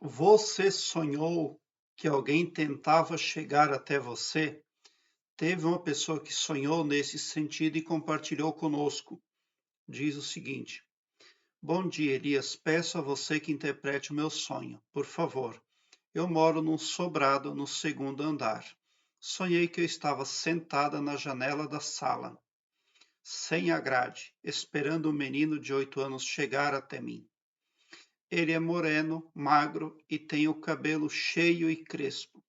Você sonhou que alguém tentava chegar até você? Teve uma pessoa que sonhou nesse sentido e compartilhou conosco. Diz o seguinte: Bom dia, Elias. Peço a você que interprete o meu sonho, por favor. Eu moro num sobrado no segundo andar. Sonhei que eu estava sentada na janela da sala, sem a grade, esperando um menino de 8 anos chegar até mim. Ele é moreno, magro e tem o cabelo cheio e crespo.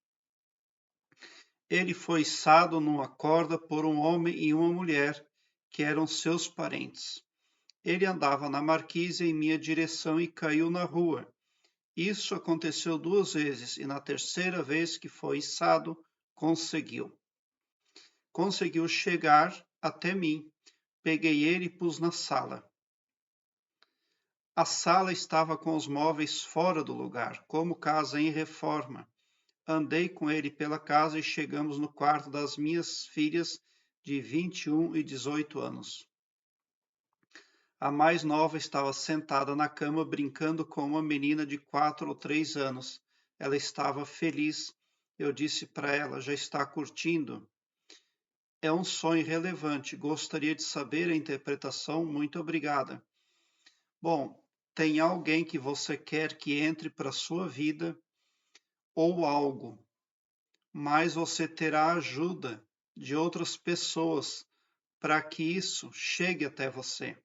Ele foi içado numa corda por um homem e uma mulher, que eram seus parentes. Ele andava na marquise em minha direção e caiu na rua. Isso aconteceu 2 vezes, e na terceira vez que foi içado, conseguiu. Conseguiu chegar até mim. Peguei ele e pus na sala. A sala estava com os móveis fora do lugar, como casa em reforma. Andei com ele pela casa e chegamos no quarto das minhas filhas de 21 e 18 anos. A mais nova estava sentada na cama brincando com uma menina de 4 ou 3 anos. Ela estava feliz. Eu disse para ela: já está curtindo? É um sonho relevante. Gostaria de saber a interpretação. Muito obrigada. Bom, tem alguém que você quer que entre para a sua vida ou algo, mas você terá ajuda de outras pessoas para que isso chegue até você.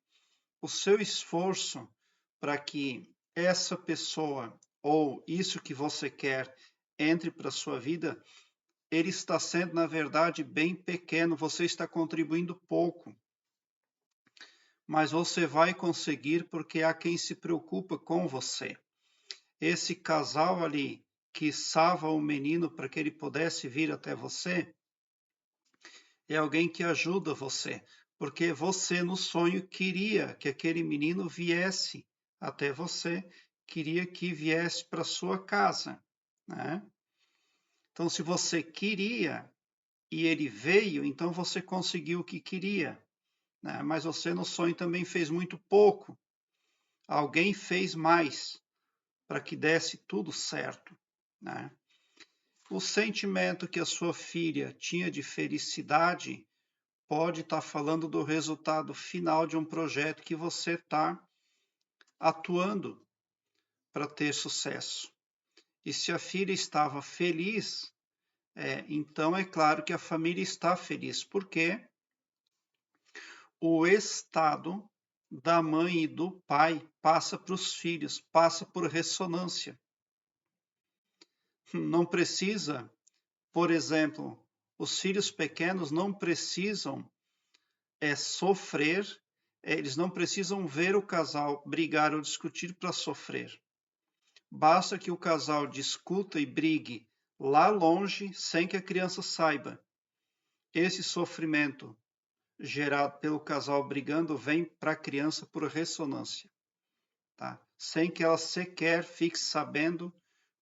O seu esforço para que essa pessoa ou isso que você quer entre para a sua vida, ele está sendo, na verdade, bem pequeno, você está contribuindo pouco. Mas você vai conseguir porque há quem se preocupa com você. Esse casal ali que salva o menino para que ele pudesse vir até você, é alguém que ajuda você, porque você no sonho queria que aquele menino viesse até você, queria que viesse para sua casa, né? Então, se você queria e ele veio, então você conseguiu o que queria, né? Mas você no sonho também fez muito pouco. Alguém fez mais para que desse tudo certo, né? O sentimento que a sua filha tinha de felicidade pode estar falando do resultado final de um projeto que você está atuando para ter sucesso. E se a filha estava feliz, então é claro que a família está feliz, porque o estado da mãe e do pai passa para os filhos, passa por ressonância. Não precisa, por exemplo, os filhos pequenos não precisam sofrer, eles não precisam ver o casal brigar ou discutir para sofrer. Basta que o casal discuta e brigue lá longe sem que a criança saiba. Esse sofrimento gerado pelo casal brigando vem para a criança por ressonância, tá? Sem que ela sequer fique sabendo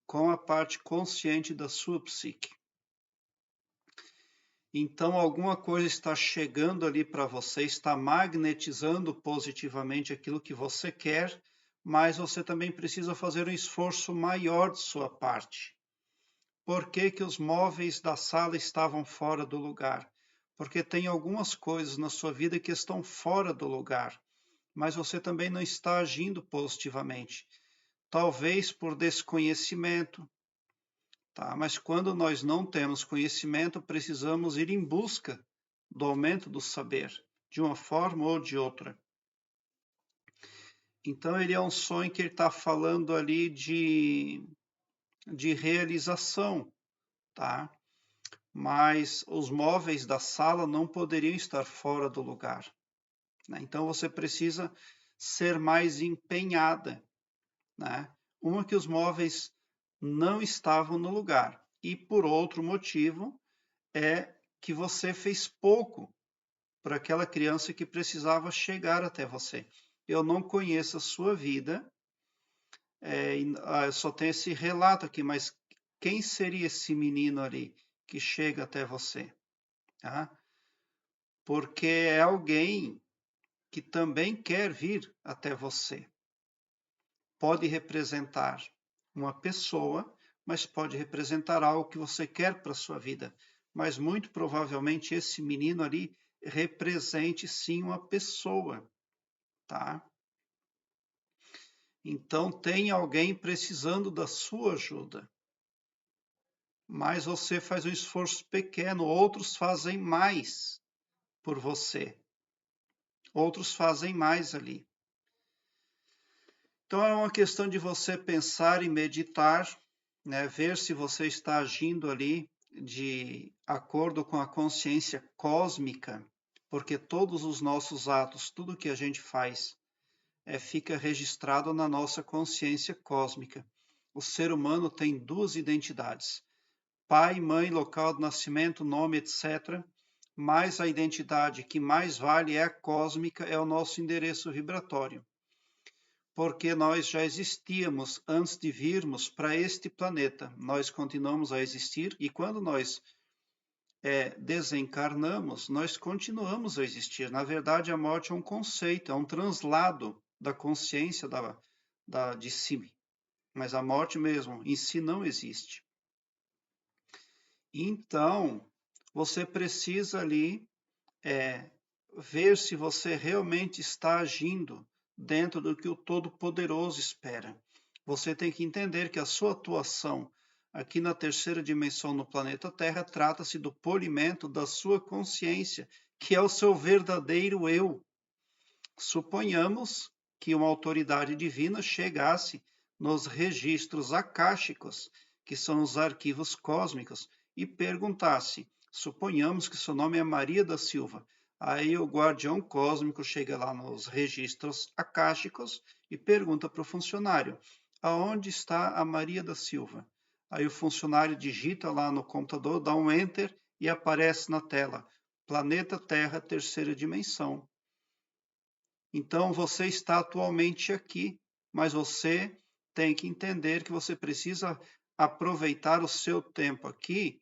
com a parte consciente da sua psique. Então, alguma coisa está chegando ali para você, está magnetizando positivamente aquilo que você quer, mas você também precisa fazer um esforço maior de sua parte. Por que que os móveis da sala estavam fora do lugar? Porque tem algumas coisas na sua vida que estão fora do lugar, mas você também não está agindo positivamente. Talvez por desconhecimento, tá? Mas quando nós não temos conhecimento, precisamos ir em busca do aumento do saber, de uma forma ou de outra. Então, ele é um sonho que ele está falando ali de realização, tá? Mas os móveis da sala não poderiam estar fora do lugar, né? Então, você precisa ser mais empenhada, né? Uma que os móveis não estavam no lugar, e por outro motivo, é que você fez pouco para aquela criança que precisava chegar até você. Eu não conheço a sua vida, eu só tenho esse relato aqui, mas quem seria esse menino ali que chega até você? Tá? Porque é alguém que também quer vir até você. Pode representar uma pessoa, mas pode representar algo que você quer para a sua vida. Mas muito provavelmente esse menino ali represente sim uma pessoa, tá? Então tem alguém precisando da sua ajuda. Mas você faz um esforço pequeno, outros fazem mais por você. Outros fazem mais ali. Então é uma questão de você pensar e meditar, né, ver se você está agindo ali de acordo com a consciência cósmica, porque todos os nossos atos, tudo que a gente faz, fica registrado na nossa consciência cósmica. O ser humano tem duas identidades: pai, mãe, local de nascimento, nome, etc. Mas a identidade que mais vale é a cósmica, é o nosso endereço vibratório. Porque nós já existíamos antes de virmos para este planeta. Nós continuamos a existir e quando nós desencarnamos, nós continuamos a existir. Na verdade, a morte é um conceito, é um translado da consciência de si. Mas a morte mesmo, em si, não existe. Então, você precisa ali ver se você realmente está agindo dentro do que o Todo-Poderoso espera. Você tem que entender que a sua atuação aqui na terceira dimensão no planeta Terra trata-se do polimento da sua consciência, que é o seu verdadeiro eu. Suponhamos que uma autoridade divina chegasse nos registros akáshicos, que são os arquivos cósmicos, e perguntasse: suponhamos que seu nome é Maria da Silva. Aí o guardião cósmico chega lá nos registros akáshicos e pergunta para o funcionário: aonde está a Maria da Silva? Aí o funcionário digita lá no computador, dá um enter e aparece na tela: Planeta Terra, terceira dimensão. Então você está atualmente aqui, mas você tem que entender que você precisa aproveitar o seu tempo aqui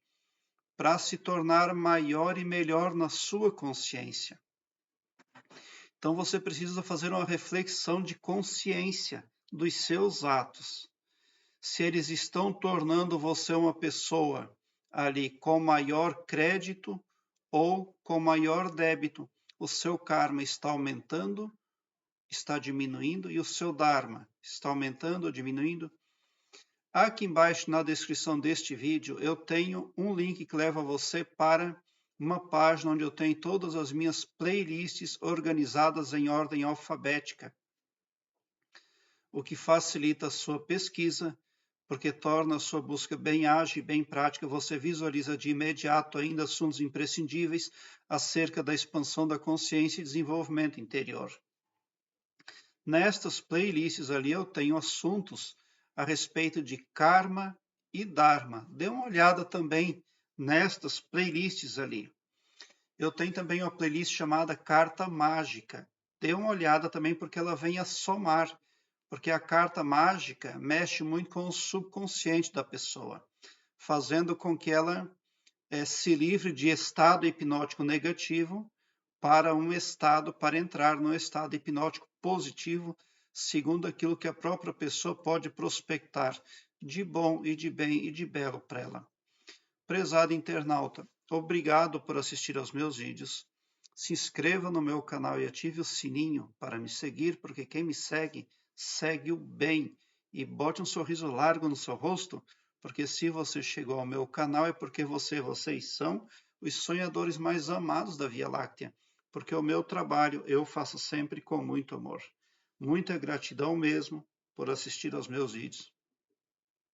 para se tornar maior e melhor na sua consciência. Então você precisa fazer uma reflexão de consciência dos seus atos. Se eles estão tornando você uma pessoa ali com maior crédito ou com maior débito, o seu karma está aumentando, está diminuindo e o seu Dharma está aumentando ou diminuindo. Aqui embaixo na descrição deste vídeo eu tenho um link que leva você para uma página onde eu tenho todas as minhas playlists organizadas em ordem alfabética, o que facilita a sua pesquisa, porque torna a sua busca bem ágil e bem prática. Você visualiza de imediato ainda assuntos imprescindíveis acerca da expansão da consciência e desenvolvimento interior. Nestas playlists ali eu tenho assuntos a respeito de karma e dharma. Dê uma olhada também nestas playlists ali. Eu tenho também uma playlist chamada Carta Mágica. Dê uma olhada também porque ela vem a somar, porque a carta mágica mexe muito com o subconsciente da pessoa, fazendo com que ela se livre de estado hipnótico negativo para entrar no estado hipnótico positivo, segundo aquilo que a própria pessoa pode prospectar de bom e de bem e de belo para ela. Prezado internauta, obrigado por assistir aos meus vídeos. Se inscreva no meu canal e ative o sininho para me seguir, porque quem me segue, segue o bem. E bote um sorriso largo no seu rosto, porque se você chegou ao meu canal é porque vocês são os sonhadores mais amados da Via Láctea, porque o meu trabalho eu faço sempre com muito amor. Muita gratidão mesmo por assistir aos meus vídeos.